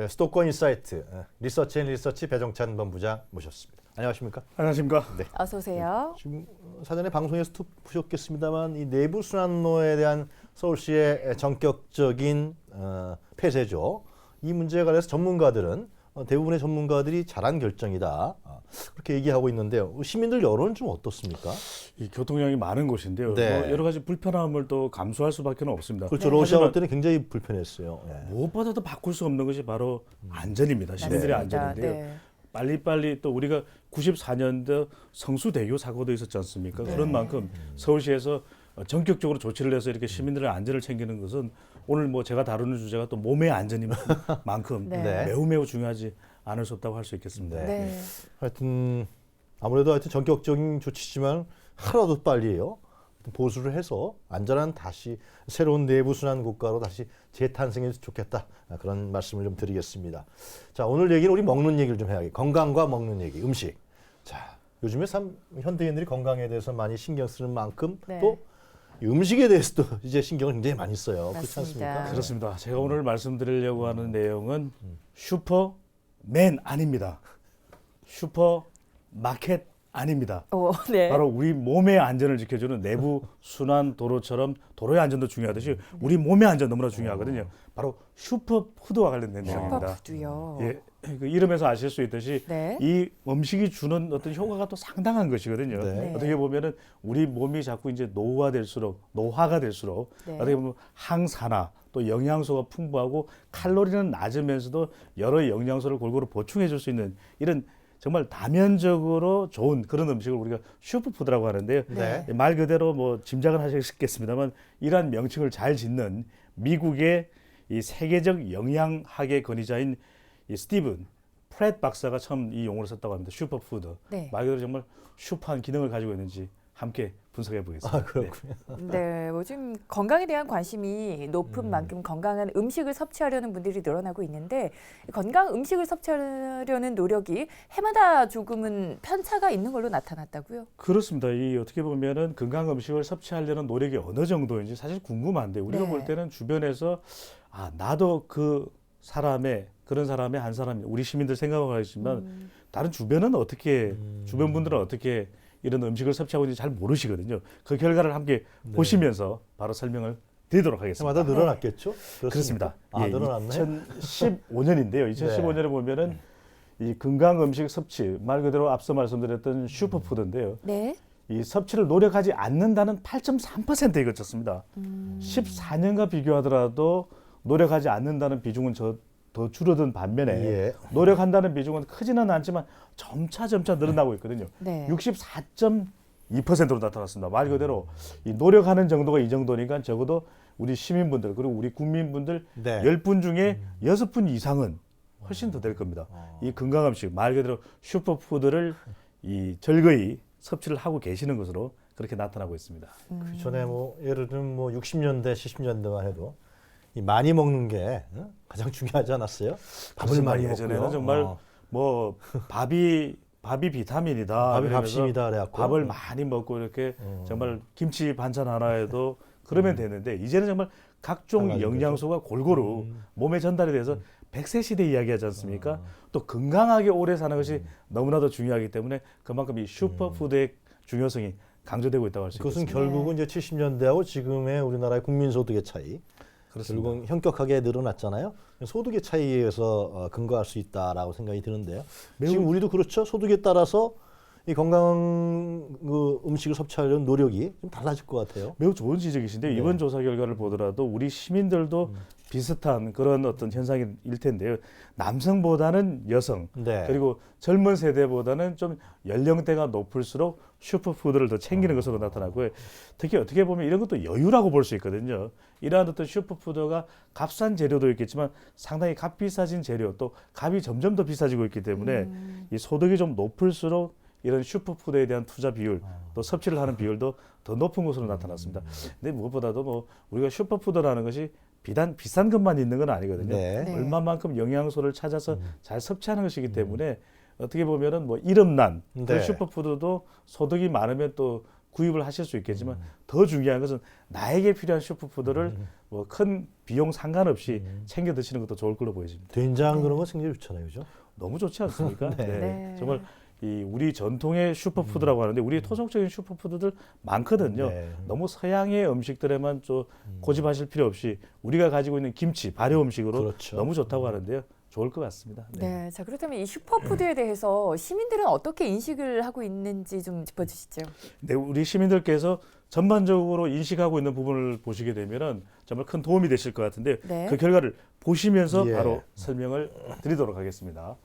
수도권 인사이트 리서치 앤 리서치 배정찬 본부장 모셨습니다. 안녕하십니까? 안녕하십니까? 네. 어서 오세요. 지금 사전에 방송에서도 보셨겠습니다만 이 내부 순환로에 대한 서울시의 전격적인 폐쇄죠. 이 문제에 관해서 전문가들은 대부분의 전문가들이 잘한 결정이다. 그렇게 얘기하고 있는데요. 시민들 여론은 좀 어떻습니까? 이 교통량이 많은 곳인데요. 네. 뭐 여러 가지 불편함을 또 감수할 수밖에 없습니다. 그렇죠. 네. 러시아 올 때는 굉장히 불편했어요. 네. 무엇보다도 바꿀 수 없는 것이 바로 안전입니다. 시민들의 맞습니다. 안전인데요. 네. 빨리빨리 또 우리가 94년도 성수대교 사고도 있었지 않습니까? 그런 만큼 서울시에서 전격적으로 조치를 해서 이렇게 시민들의 안전을 챙기는 것은 오늘 뭐 제가 다루는 주제가 또 몸의 안전인 만큼 네. 매우 중요하지 않을 수 없다고 할 수 있겠습니다. 네. 네. 하여튼 아무래도 전격적인 조치지만 하루라도 빨리요. 보수를 해서 안전한 다시 새로운 내부 순환 국가로 다시 재탄생해서 좋겠다. 그런 말씀을 좀 드리겠습니다. 자, 오늘 얘기는 우리 먹는 얘기를 좀 해야겠. 건강과 먹는 얘기, 음식. 자, 요즘에 참 현대인들이 건강에 대해서 많이 신경 쓰는 만큼 네. 또 음식에 대해서도 이제 신경을 굉장히 많이 써요. 그렇지 맞습니다. 않습니까? 그렇습니다. 제가 오늘 말씀드리려고 하는 내용은 슈퍼맨 아닙니다. 슈퍼마켓 아닙니다. 오, 네. 바로 우리 몸의 안전을 지켜주는 내부 순환 도로처럼 도로의 안전도 중요하듯이 우리 몸의 안전 너무나 중요하거든요. 바로 슈퍼푸드와 관련된 내용입니다. 슈퍼푸드요. 예, 그 이름에서 아실 수 있듯이 네. 이 음식이 주는 어떤 효과가 또 상당한 것이거든요. 네. 어떻게 보면은 우리 몸이 자꾸 이제 노화가 될수록 네. 어떻게 보면 항산화 또 영양소가 풍부하고 칼로리는 낮으면서도 여러 영양소를 골고루 보충해 줄 수 있는 이런 정말 다면적으로 좋은 그런 음식을 우리가 슈퍼푸드라고 하는데요. 네. 말 그대로 뭐 짐작은 하시겠습니다만 이러한 명칭을 잘 짓는 미국의 이 세계적 영양학의 권위자인 이 스티븐 프렛 박사가 처음 이 용어를 썼다고 합니다. 슈퍼푸드. 네. 말 그대로 정말 슈퍼한 기능을 가지고 있는지 함께 분석해 보겠습니다. 아, 그렇군요. 네, 요즘 건강에 대한 관심이 높은 만큼 건강한 음식을 섭취하려는 분들이 늘어나고 있는데 건강 음식을 섭취하려는 노력이 해마다 조금은 편차가 있는 걸로 나타났다고요? 그렇습니다. 이 어떻게 보면은 건강 음식을 섭취하려는 노력이 어느 정도인지 사실 궁금한데 우리가 네. 볼 때는 주변에서 아 나도 그 사람의 그런 사람의 한 사람 우리 시민들 생각하고 있지만 다른 주변은 어떻게 주변 분들은 어떻게 이런 음식을 섭취하고 있는지 잘 모르시거든요. 그 결과를 함께 보시면서 바로 설명을 드리도록 하겠습니다. 해마다 늘어났겠죠? 그렇습니다. 아, 늘어났네. 2015년인데요. 2015년에 보면은 이 건강 음식 섭취 말 그대로 앞서 말씀드렸던 슈퍼푸드인데요. 네. 이 섭취를 노력하지 않는다는 8.3%에 그쳤습니다. 14년과 비교하더라도 노력하지 않는다는 비중은 더 줄어든 반면에 예. 노력한다는 비중은 크지는 않지만 점차 늘어나고 있거든요. 네. 64.2%로 나타났습니다. 말 그대로 이 노력하는 정도가 이 정도니까 적어도 우리 시민분들 그리고 우리 국민분들 네. 10분 중에 6분 이상은 훨씬 더 될 겁니다. 이 건강 음식 말 그대로 슈퍼푸드를 이 절거히 섭취를 하고 계시는 것으로 그렇게 나타나고 있습니다. 그 전에 뭐 예를 들면 뭐 60년대, 70년대만 해도 이 많이 먹는 게 가장 중요하지 않았어요? 밥을 많이 예전에는 먹고요. 정말 뭐 밥이 비타민이다. 밥이 이러면서 밥심이다 그래갖고 밥을 많이 먹고 이렇게 정말 김치 반찬 하나에도 그러면 되는데 이제는 정말 각종 달라진 영양소가 골고루 몸에 전달이 돼서 100세 시대 이야기하지 않습니까? 또 건강하게 오래 사는 것이 너무나도 중요하기 때문에 그만큼 이 슈퍼푸드의 중요성이 강조되고 있다고 할 수 그것은 있겠습니다. 결국은 이제 70년대하고 지금의 우리나라의 국민 소득의 차이. 그렇습니다. 결국은 현격하게 늘어났잖아요. 소득의 차이에 의해서 근거할 수 있다라고 생각이 드는데요. 지금 우리도 그렇죠. 소득에 따라서 이 건강 음식을 섭취하려는 노력이 좀 달라질 것 같아요. 매우 좋은 지적이신데 네. 이번 조사 결과를 보더라도 우리 시민들도 비슷한 그런 어떤 현상일 텐데요. 남성보다는 여성 네. 그리고 젊은 세대보다는 좀 연령대가 높을수록 슈퍼푸드를 더 챙기는 것으로 나타나고요. 특히 어떻게 보면 이런 것도 여유라고 볼 수 있거든요. 이러한 어떤 슈퍼푸드가 값싼 재료도 있겠지만 상당히 값비싸진 재료 또 값이 점점 더 비싸지고 있기 때문에 이 소득이 좀 높을수록 이런 슈퍼푸드에 대한 투자 비율 또 섭취를 하는 비율도 더 높은 것으로 나타났습니다. 근데 무엇보다도 뭐 우리가 슈퍼푸드라는 것이 비단 비싼 것만 있는 건 아니거든요. 네. 네. 얼마만큼 영양소를 찾아서 잘 섭취하는 것이기 때문에 어떻게 보면은 뭐 이름난 그런 네. 슈퍼푸드도 소득이 많으면 또 구입을 하실 수 있겠지만 더 중요한 것은 나에게 필요한 슈퍼푸드를 뭐 큰 비용 상관없이 챙겨 드시는 것도 좋을 걸로 보여집니다. 된장 네. 그런 거 굉장히 좋잖아요, 그죠? 너무 좋지 않습니까? 네. 네. 정말 이 우리 전통의 슈퍼푸드라고 하는데 우리 토속적인 슈퍼푸드들 많거든요. 네. 너무 서양의 음식들에만 좀 고집하실 필요 없이 우리가 가지고 있는 김치, 발효 음식으로 그렇죠. 너무 좋다고 하는데요. 좋을 것 같습니다. 네. 자, 그렇다면 이 슈퍼푸드에 대해서 시민들은 어떻게 인식을 하고 있는지 좀 짚어주시죠. 네, 우리 시민들께서 전반적으로 인식하고 있는 부분을 보시게 되면은 정말 큰 도움이 되실 것 같은데 네. 그 결과를 보시면서 예. 바로 설명을 드리도록 하겠습니다.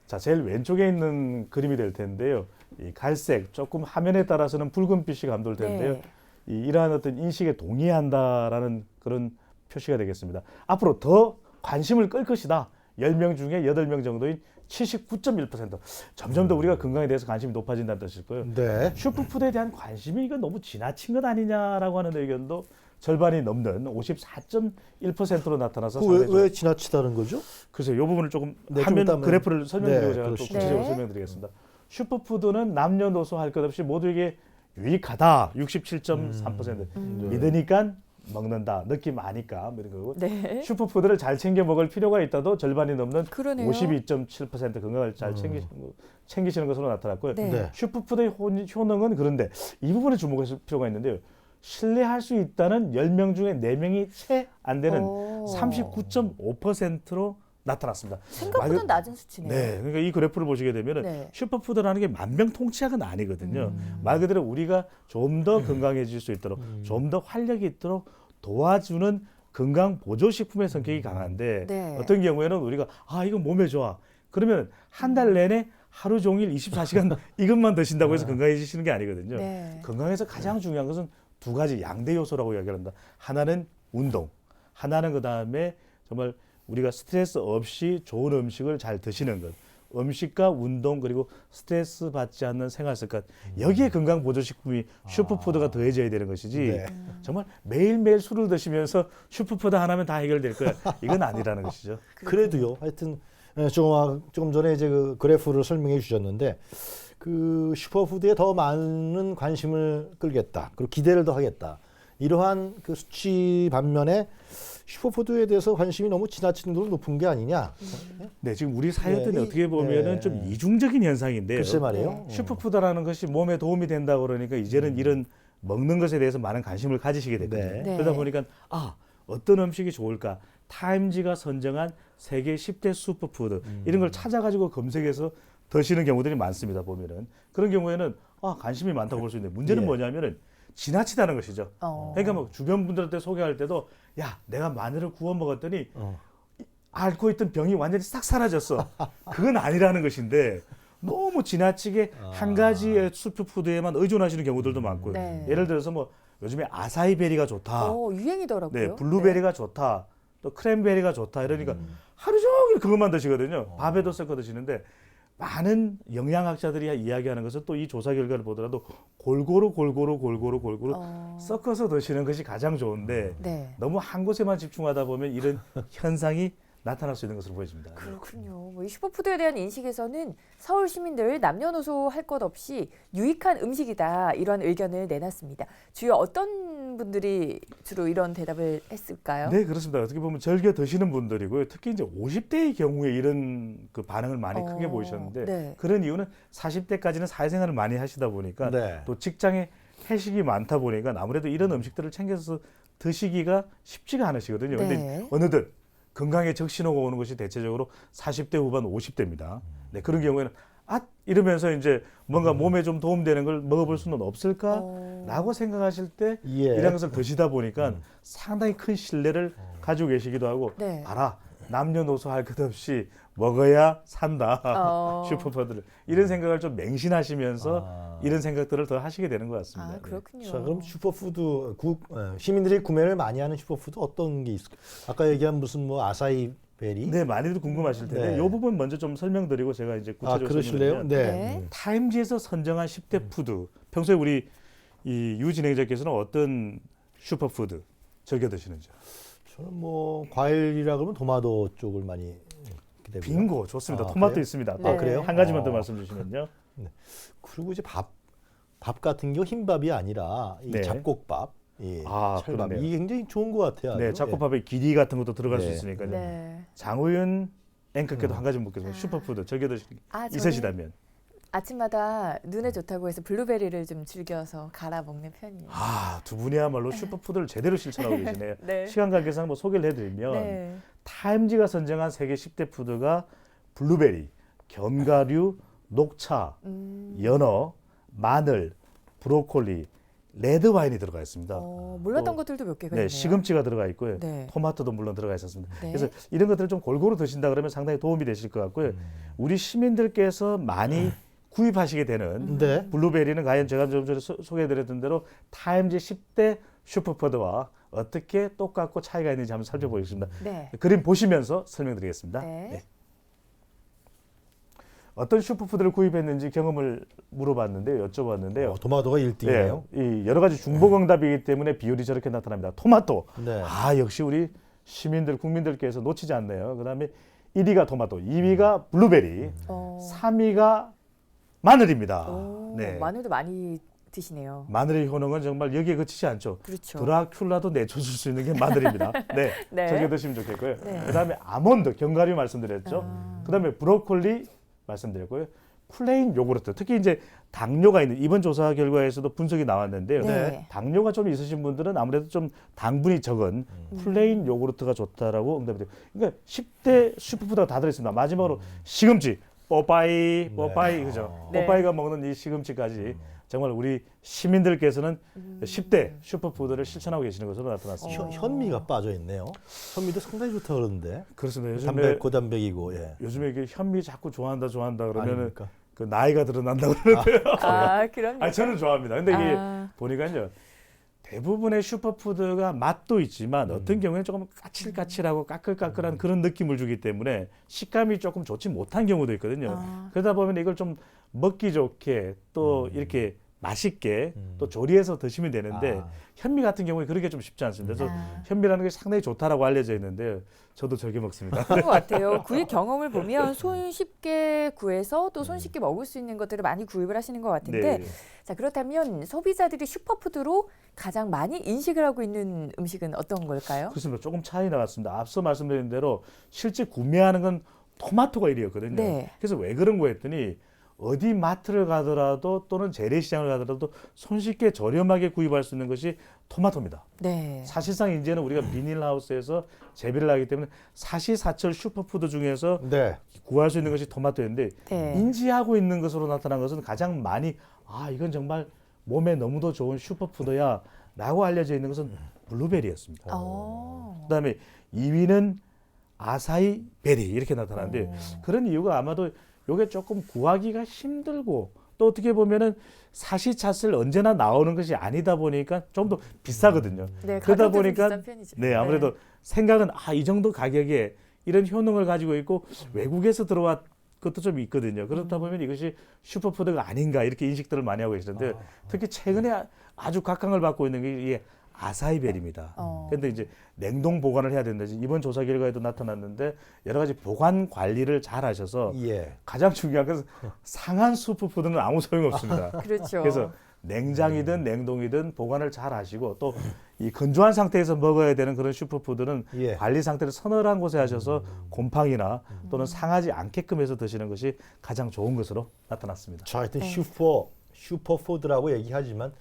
자, 제일 왼쪽에 있는 그림이 될 텐데요. 이 갈색, 조금 화면에 따라서는 붉은빛이 감돌 텐데요. 네. 이러한 어떤 인식에 동의한다라는 그런 표시가 되겠습니다. 앞으로 더 관심을 끌 것이다. 10명 중에 8명 정도인 79.1%. 점점 더 우리가 건강에 대해서 관심이 높아진다는 뜻일 거예요. 네. 슈퍼푸드에 대한 관심이 이거 너무 지나친 것 아니냐라고 하는 의견도 절반이 넘는 54.1%로 나타나서 상당히 왜 지나치다는 거죠? 글쎄요, 이 부분을 조금 네, 좀 화면 이따 한번- 그래프를 설명드리고 네, 제가 또 그러시죠. 구체적으로 네. 설명드리겠습니다. 슈퍼푸드는 남녀노소 할 것 없이 모두에게 유익하다. 67.3%. 믿으니까 먹는다. 느낌 아니까 뭐 이런 거고. 네. 슈퍼푸드를 잘 챙겨 먹을 필요가 있다도 절반이 넘는 그러네요. 52.7% 건강을 잘 챙기시는 것으로 나타났고요. 네. 네. 슈퍼푸드의 효능은 그런데 이 부분에 주목하실 필요가 있는데요. 신뢰할 수 있다는 10명 중에 4명이 채 안 되는 오. 39.5%로 나타났습니다. 생각보다 말- 낮은 수치네요. 네, 그러니까 이 그래프를 보시게 되면은 네. 슈퍼푸드라는 게 만병통치약은 아니거든요. 말 그대로 우리가 좀 더 건강해질 수 있도록, 좀 더 활력이 있도록 도와주는 건강 보조식품의 성격이 강한데 네. 어떤 경우에는 우리가 이거 몸에 좋아. 그러면 한 달 내내 하루 종일 24시간 이것만 드신다고 해서 건강해지시는 게 아니거든요. 네. 건강에서 가장 중요한 것은 두 가지 양대 요소라고 이야기합니다. 하나는 운동, 하나는 그 다음에 정말 우리가 스트레스 없이 좋은 음식을 잘 드시는 것. 음식과 운동 그리고 스트레스 받지 않는 생활 습관 여기에 건강 보조식품이 슈퍼푸드가 더해져야 되는 것이지 네. 정말 매일매일 술을 드시면서 슈퍼푸드 하나면 다 해결될 거야 이건 아니라는 것이죠. 그래도요. 하여튼 조금 전에 이제 그 그래프를 설명해 주셨는데 그 슈퍼푸드에 더 많은 관심을 끌겠다. 그리고 기대를 더 하겠다. 이러한 그 수치 반면에 슈퍼푸드에 대해서 관심이 너무 지나친 정도로 높은 게 아니냐. 네, 지금 우리 사회들이 네, 어떻게 보면은 네. 좀 이중적인 현상인데요. 글쎄 말이에요. 슈퍼푸드라는 것이 몸에 도움이 된다고 그러니까 이제는 이런 먹는 것에 대해서 많은 관심을 가지시게 됐거든요. 네. 네. 그러다 보니까 어떤 음식이 좋을까? 타임지가 선정한 세계 10대 슈퍼푸드 이런 걸 찾아가지고 검색해서 드시는 경우들이 많습니다. 보면은 그런 경우에는 관심이 많다고 볼 수 있는데 문제는 예. 뭐냐면은 지나치다는 것이죠. 그러니까 뭐 주변 분들한테 소개할 때도 야 내가 마늘을 구워 먹었더니 앓고 있던 병이 완전히 싹 사라졌어. 그건 아니라는 것인데 너무 지나치게 한 가지의 슈퍼푸드에만 의존하시는 경우들도 많고요. 네. 예를 들어서 뭐 요즘에 아사이베리가 좋다. 유행이더라고요. 네, 블루베리가 좋다. 또 크랜베리가 좋다. 이러니까 하루 종일 그것만 드시거든요. 밥에도 섞어 드시는데 많은 영양학자들이 이야기하는 것은 또 이 조사 결과를 보더라도 골고루 섞어서 드시는 것이 가장 좋은데 네. 너무 한 곳에만 집중하다 보면 이런 현상이 나타날 수 있는 것으로 보여집니다. 그렇군요. 이 슈퍼푸드에 대한 인식에서는 서울 시민들 남녀노소 할 것 없이 유익한 음식이다 이런 의견을 내놨습니다. 주요 어떤 분들이 주로 이런 대답을 했을까요? 네, 그렇습니다. 어떻게 보면 즐겨 드시는 분들이고요. 특히 이제 50대의 경우에 이런 그 반응을 많이 크게 보이셨는데 네. 그런 이유는 40대까지는 사회생활을 많이 하시다 보니까 네. 또 직장에 회식이 많다 보니까 아무래도 이런 음식들을 챙겨서 드시기가 쉽지가 않으시거든요. 근데 네. 어느덧 건강에 적신호가 오는 것이 대체적으로 40대 후반 50대입니다. 네, 그런 경우에는 이러면서 이제 뭔가 몸에 좀 도움되는 걸 먹어볼 수는 없을까라고 생각하실 때 예. 이런 것을 드시다 보니까 상당히 큰 신뢰를 가지고 계시기도 하고 네. 알아 남녀노소 할 것 없이 먹어야 산다 슈퍼푸드를 이런 생각을 좀 맹신하시면서 이런 생각들을 더 하시게 되는 것 같습니다. 그렇군요. 자, 그럼 슈퍼푸드 시민들이 구매를 많이 하는 슈퍼푸드 어떤 게 있을까요? 아까 얘기한 무슨 뭐 아사이베리? 네, 많이들 궁금하실 텐데 네. 이 부분 먼저 좀 설명드리고 제가 이제 구체적으로 그러실래요? 설명드리면 네. 네. 타임지에서 선정한 10대 푸드. 평소에 우리 이 유 진행자께서는 어떤 슈퍼푸드 즐겨 드시는지요? 저는 뭐 과일이라 그러면 토마토 쪽을 많이 기대고요. 빙고 좋습니다. 아, 토마토 그래요? 있습니다. 네. 그래요? 한 가지만 더 어. 말씀 주시면요. 그리고 이제 밥 같은 게 흰밥이 아니라 이 네. 잡곡밥. 예, 아, 찰밥. 그러네요. 이게 굉장히 좋은 것 같아요. 네, 아주. 잡곡밥에 길이 같은 것도 들어갈 수 네. 있으니까요. 네. 장우윤 앵커께도 한 가지 묻겠습니다. 아. 슈퍼푸드 저기도 아, 저는 있으시다면. 아침마다 눈에 좋다고 해서 블루베리를 좀 즐겨서 갈아 먹는 편이에요. 아, 두 분이야말로 슈퍼푸드를 제대로 실천하고 계시네요. 네. 시간 관계상 뭐 소개를 해드리면 네. 타임지가 선정한 세계 10대 푸드가 블루베리, 견과류, 녹차, 연어, 마늘, 브로콜리, 레드 와인이 들어가 있습니다. 몰랐던 또, 것들도 몇 개가 네, 있네요. 시금치가 들어가 있고요. 네. 토마토도 물론 들어가 있었습니다. 네. 그래서 이런 것들을 좀 골고루 드신다 그러면 상당히 도움이 되실 것 같고요. 우리 시민들께서 많이 구입하시게 되는 네. 블루베리는 과연 제가 좀 전에 소개해드렸던 대로 타임지 10대 슈퍼푸드와 어떻게 똑같고 차이가 있는지 한번 살펴보겠습니다. 네. 그림 보시면서 설명드리겠습니다. 네. 네. 어떤 슈퍼푸드를 구입했는지 경험을 물어봤는데요, 여쭤봤는데요. 토마토가 1등이에요. 이 여러 가지 중복응답이기 때문에 비율이 저렇게 나타납니다. 토마토. 네. 아, 역시 우리 시민들, 국민들께서 놓치지 않네요. 그다음에 1위가 토마토, 2위가 블루베리, 3위가 마늘입니다. 네. 마늘도 많이 드시네요. 마늘의 효능은 정말 여기에 그치지 않죠. 그렇죠. 드라큘라도 내쫓을 수 있는 게 마늘입니다. 네, 네. 저게 드시면 좋겠고요. 네. 그다음에 아몬드, 견과류 말씀드렸죠. 그다음에 브로콜리 말씀드렸고요. 플레인 요구르트, 특히 이제 당뇨가 있는 이번 조사 결과에서도 분석이 나왔는데요. 네. 당뇨가 좀 있으신 분들은 아무래도 좀 당분이 적은 플레인 요구르트가 좋다라고 응답이 돼요. 그러니까 10대 슈퍼푸드가 다 들어있습니다. 마지막으로 시금치, 뽀빠이, 그죠? 네. 뽀빠이가 먹는 이 시금치까지 정말 우리 시민들께서는 10대 슈퍼푸드를 실천하고 계시는 것으로 나타났습니다. 현미가 빠져 있네요. 현미도 상당히 좋다 그러는데. 그렇습니다. 단백 고단백이고. 예. 요즘에 이게 현미 자꾸 좋아한다 그러면은 아닙니까? 그 나이가 드러난다 그러는데요. 그럼요. 아니 저는 좋아합니다. 근데 이게 아. 보니까요. 대부분의 슈퍼푸드가 맛도 있지만 어떤 경우에는 조금 까칠까칠하고 까끌까끌한 그런 느낌을 주기 때문에 식감이 조금 좋지 못한 경우도 있거든요. 그러다 보면 이걸 좀 먹기 좋게 또 이렇게 맛있게 또 조리해서 드시면 되는데 현미 같은 경우에 그렇게 좀 쉽지 않습니다. 그래서 현미라는 게 상당히 좋다라고 알려져 있는데 저도 즐겨 먹습니다. 그런 것 같아요. 구입 경험을 보면 손쉽게 구해서 또 손쉽게 먹을 수 있는 것들을 많이 구입을 하시는 것 같은데 네. 자 그렇다면 소비자들이 슈퍼푸드로 가장 많이 인식을 하고 있는 음식은 어떤 걸까요? 그렇습니다. 조금 차이 나왔습니다. 앞서 말씀드린 대로 실제 구매하는 건 토마토가 1위였거든요. 네. 그래서 왜 그런 거 했더니 어디 마트를 가더라도 또는 재래시장을 가더라도 손쉽게 저렴하게 구입할 수 있는 것이 토마토입니다. 네. 사실상 이제는 우리가 비닐하우스에서 재배를 하기 때문에 사시사철 슈퍼푸드 중에서 네. 구할 수 있는 것이 토마토인데 네. 인지하고 있는 것으로 나타난 것은 가장 많이 이건 정말 몸에 너무도 좋은 슈퍼푸드야 라고 알려져 있는 것은 블루베리였습니다. 그다음에 2위는 아사히 베리 이렇게 나타나는데 그런 이유가 아마도 요게 조금 구하기가 힘들고 또 어떻게 보면은 사시찻을 언제나 나오는 것이 아니다 보니까 좀 더 비싸거든요. 네, 그러다 가격도 좀 보니까 비싼 편이죠. 네, 아무래도 생각은 이 정도 가격에 이런 효능을 가지고 있고 외국에서 들어왔 것도 좀 있거든요. 그렇다 보면 이것이 슈퍼푸드가 아닌가 이렇게 인식들을 많이 하고 계시는데 특히 최근에 아주 각광을 받고 있는 게 이게 아사이베리입니다. 그런데 이제 냉동 보관을 해야 된다. 이번 조사 결과에도 나타났는데 여러 가지 보관 관리를 잘 하셔서 예. 가장 중요한 것은 상한 슈퍼푸드는 아무 소용 없습니다. 그렇죠. 그래서 냉장이든 냉동이든 보관을 잘 하시고 또 이 건조한 상태에서 먹어야 되는 그런 슈퍼푸드는 예. 관리 상태를 서늘한 곳에 하셔서 곰팡이나 또는 상하지 않게끔 해서 드시는 것이 가장 좋은 것으로 나타났습니다. 자, 하여튼 네. 슈퍼푸드라고 얘기하지만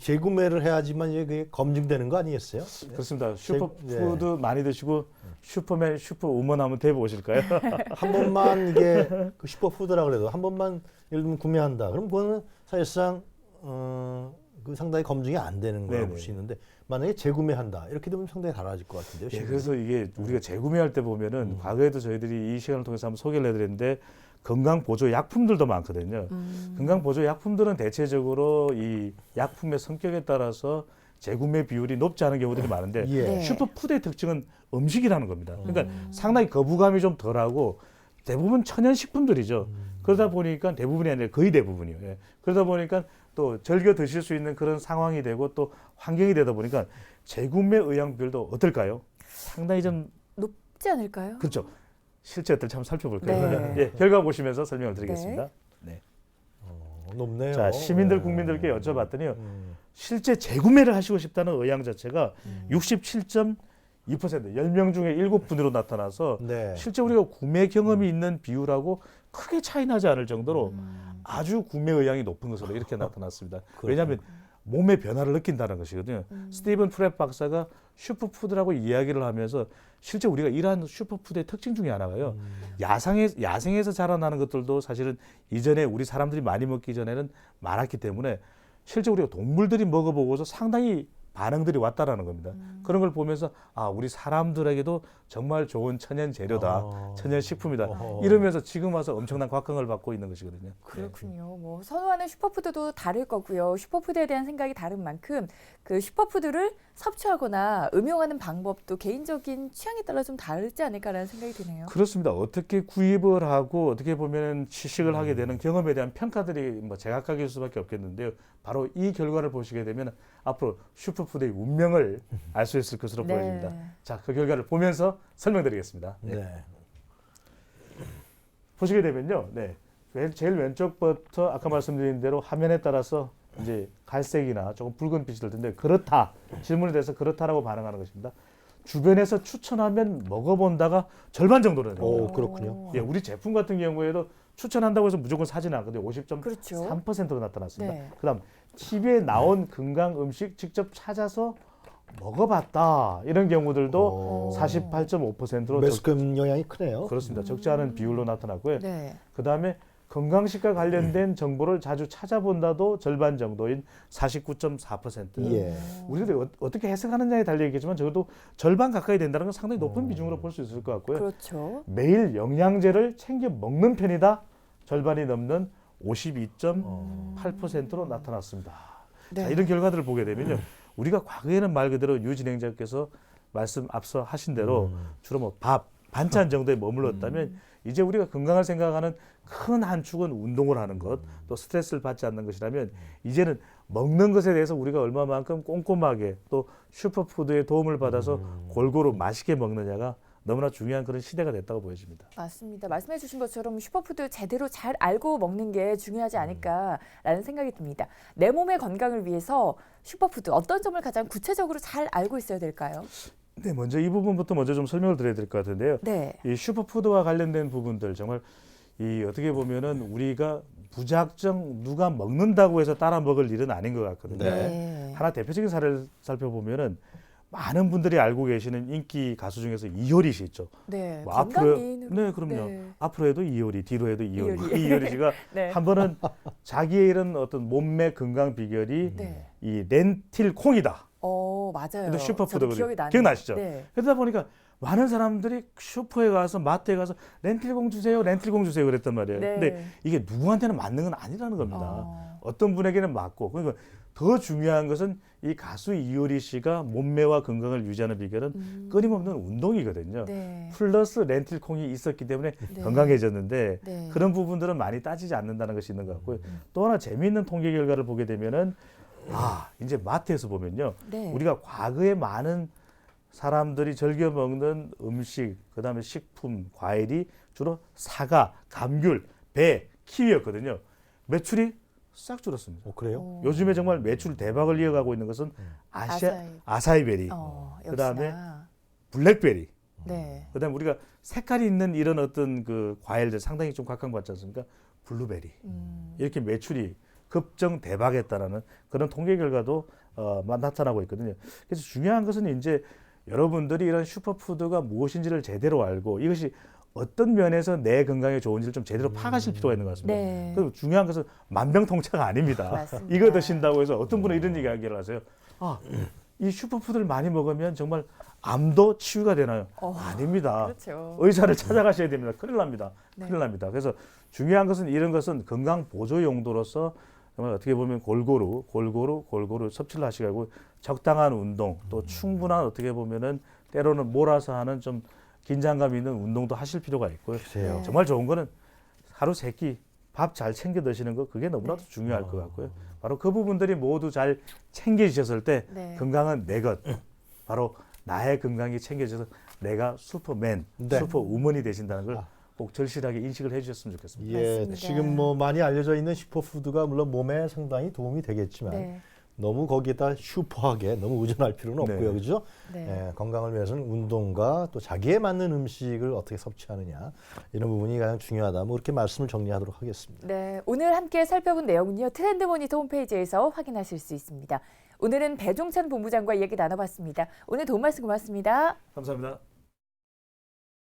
재구매를 해야지만 이게 그게 검증되는 거 아니겠어요? 그렇습니다. 슈퍼푸드 많이 드시고 슈퍼맨, 슈퍼우먼 한번 대보실까요? 한 번만 이게 그 슈퍼푸드라 그래도 한 번만 예를 들면 구매한다. 그럼 그거는 사실상 그 상당히 검증이 안 되는 거라고 볼 수 있는데 만약에 재구매한다 이렇게 되면 상당히 달라질 것 같은데요. 예, 그래서 이게 우리가 재구매할 때 보면은 과거에도 저희들이 이 시간을 통해서 한번 소개를 해드렸는데 건강 보조 약품들도 많거든요. 건강 보조 약품들은 대체적으로 이 약품의 성격에 따라서 재구매 비율이 높지 않은 경우들이 많은데 예. 네. 슈퍼푸드의 특징은 음식이라는 겁니다. 그러니까 상당히 거부감이 좀 덜하고 대부분 천연 식품들이죠. 그러다 보니까 대부분이 아니라 거의 대부분이요. 예. 그러다 보니까 또 즐겨 드실 수 있는 그런 상황이 되고 또 환경이 되다 보니까 재구매 의향 비율도 어떨까요? 상당히 좀 높지 않을까요? 그렇죠. 실제 어떨지 한번 살펴볼까요? 네. 예, 결과 보시면서 설명을 드리겠습니다. 네. 높네요. 자, 시민들 네. 국민들께 여쭤봤더니요. 실제 재구매를 하시고 싶다는 의향 자체가 67.2%, 10명 중에 7분으로 나타나서 네. 실제 우리가 구매 경험이 있는 비율하고 크게 차이 나지 않을 정도로 아주 구매 의향이 높은 것으로 이렇게 나타났습니다. 왜냐하면 몸의 변화를 느낀다는 것이거든요. 스티븐 프랩 박사가 슈퍼푸드라고 이야기를 하면서 실제 우리가 이러한 슈퍼푸드의 특징 중에 하나가요. 야생에서 자라나는 것들도 사실은 이전에 우리 사람들이 많이 먹기 전에는 많았기 때문에 실제 우리가 동물들이 먹어보고서 상당히 반응들이 왔다라는 겁니다. 그런 걸 보면서 아, 우리 사람들에게도 정말 좋은 천연 재료다, 천연 식품이다. 이러면서 지금 와서 엄청난 곽광을 받고 있는 것이거든요. 그렇군요. 뭐 선호하는 슈퍼푸드도 다를 거고요. 슈퍼푸드에 대한 생각이 다른 만큼 그 슈퍼푸드를 섭취하거나 음용하는 방법도 개인적인 취향에 따라 좀 다르지 않을까라는 생각이 드네요. 그렇습니다. 어떻게 구입을 하고 어떻게 보면 취식을 하게 되는 경험에 대한 평가들이 뭐 제각각일 수밖에 없겠는데요. 바로 이 결과를 보시게 되면 앞으로 슈퍼푸드의 운명을 알 수 있을 것으로 네. 보입니다. 자, 그 결과를 보면서 설명드리겠습니다. 네. 보시게 되면요. 네. 제일 왼쪽부터 아까 말씀드린 대로 화면에 따라서 이제 갈색이나 조금 붉은 빛이 들 텐데 그렇다. 질문에 대해서 그렇다라고 반응하는 것입니다. 주변에서 추천하면 먹어본다가 절반 정도는 됩니다. 오, 그렇군요. 예, 우리 제품 같은 경우에도 추천한다고 해서 무조건 사지는 않거든요. 50.3%로 그렇죠. 나타났습니다. 네. 그다음 TV에 나온 건강 음식 직접 찾아서 먹어봤다 이런 경우들도 48.5%로 매스컴 영향이 크네요. 그렇습니다. 적지 않은 비율로 나타났고요. 네. 그다음에 건강식과 관련된 정보를 자주 찾아본다도 절반 정도인 49.4%. 예. 우리들이 어떻게 해석하느냐에 달려 있겠지만 적어도 절반 가까이 된다는 건 상당히 높은 비중으로 볼 수 있을 것 같고요. 그렇죠. 매일 영양제를 챙겨 먹는 편이다. 절반이 넘는 52.8%로 나타났습니다. 네. 자, 이런 결과들을 보게 되면요. 우리가 과거에는 말 그대로 유 진행자께서 말씀 앞서 하신 대로 주로 뭐 밥, 반찬 정도에 머물렀다면 이제 우리가 건강을 생각하는 큰 한 축은 운동을 하는 것, 또 스트레스를 받지 않는 것이라면 이제는 먹는 것에 대해서 우리가 얼마만큼 꼼꼼하게 또 슈퍼푸드의 도움을 받아서 골고루 맛있게 먹느냐가 너무나 중요한 그런 시대가 됐다고 보여집니다. 맞습니다. 말씀해 주신 것처럼 슈퍼푸드 제대로 잘 알고 먹는 게 중요하지 않을까라는 생각이 듭니다. 내 몸의 건강을 위해서 슈퍼푸드 어떤 점을 가장 구체적으로 잘 알고 있어야 될까요? 네, 먼저 이 부분부터 먼저 좀 설명을 드려야 될 것 같은데요. 네. 이 슈퍼푸드와 관련된 부분들 정말 이 어떻게 보면은 우리가 무작정 누가 먹는다고 해서 따라 먹을 일은 아닌 것 같거든요. 네. 하나 대표적인 사례를 살펴보면은 많은 분들이 알고 계시는 인기 가수 중에서 이효리 씨 있죠. 네. 뭐 건강미인으로. 네, 그럼요. 네. 앞으로 해도 이효리, 뒤로 해도 이효리. 이효리. 이효리 씨가 네. 한 번은 자기의 이런 어떤 몸매 건강 비결이 네. 이 렌틸 콩이다. 맞아요. 근데 저도 슈퍼푸드거든요. 기억이 나네요. 기억나시죠? 네. 그러다 보니까 많은 사람들이 슈퍼에 가서 마트에 가서 렌틸콩 주세요, 렌틸콩 주세요 그랬단 말이에요. 네. 근데 이게 누구한테는 맞는 건 아니라는 겁니다. 어떤 분에게는 맞고 그러니까 더 중요한 것은 이 가수 이효리 씨가 몸매와 건강을 유지하는 비결은 끊임없는 운동이거든요. 네. 플러스 렌틸콩이 있었기 때문에 네. 건강해졌는데 네. 그런 부분들은 많이 따지지 않는다는 것이 있는 것 같고요. 또 하나 재미있는 통계 결과를 보게 되면은 이제 마트에서 보면요. 네. 우리가 과거에 많은 사람들이 즐겨 먹는 음식, 그다음에 식품, 과일이 주로 사과, 감귤, 배, 키위였거든요. 매출이 싹 줄었습니다. 그래요? 요즘에 정말 매출 대박을 이어가고 있는 것은 아사이베리, 그다음에 역시나. 블랙베리, 네. 그다음에 우리가 색깔이 있는 이런 어떤 그 과일들 상당히 좀 각광받지 않습니까? 블루베리. 이렇게 매출이 급정 대박했다라는 그런 통계 결과도 나타나고 있거든요. 그래서 중요한 것은 이제 여러분들이 이런 슈퍼푸드가 무엇인지를 제대로 알고 이것이 어떤 면에서 내 건강에 좋은지를 좀 제대로 파악하실 필요가 있는 것 같습니다. 네. 그리고 중요한 것은 만병통치가 아닙니다. 맞습니다. 이거 드신다고 해서 어떤 분은 이런 이야기를 하세요. 이 슈퍼푸드를 많이 먹으면 정말 암도 치유가 되나요? 아닙니다. 그렇죠. 의사를 찾아가셔야 됩니다. 큰일 납니다. 네. 큰일 납니다. 그래서 중요한 것은 이런 것은 건강 보조 용도로서 정말 어떻게 보면 골고루 섭취를 하시고 적당한 운동 또 충분한 어떻게 보면은 때로는 몰아서 하는 좀 긴장감 있는 운동도 하실 필요가 있고요. 글쎄요. 정말 좋은 거는 하루 3끼 밥 잘 챙겨 드시는 거 그게 너무나도 중요할 것 같고요. 바로 그 부분들이 모두 잘 챙겨지셨을 때 네. 건강은 내 것. 바로 나의 건강이 챙겨져서 내가 슈퍼맨, 네. 슈퍼우먼이 되신다는 걸 꼭 절실하게 인식을 해주셨으면 좋겠습니다. 예, 맞습니다. 지금 뭐 많이 알려져 있는 슈퍼푸드가 물론 몸에 상당히 도움이 되겠지만 네. 너무 거기에다 슈퍼하게 너무 의존할 필요는 없고요, 네. 그죠? 네. 건강을 위해서는 운동과 또 자기에 맞는 음식을 어떻게 섭취하느냐 이런 부분이 가장 중요하다. 뭐 이렇게 말씀을 정리하도록 하겠습니다. 네, 오늘 함께 살펴본 내용은요. 트렌드 모니터 홈페이지에서 확인하실 수 있습니다. 오늘은 배종찬 본부장과 이야기 나눠봤습니다. 오늘 도움 말씀 고맙습니다. 감사합니다.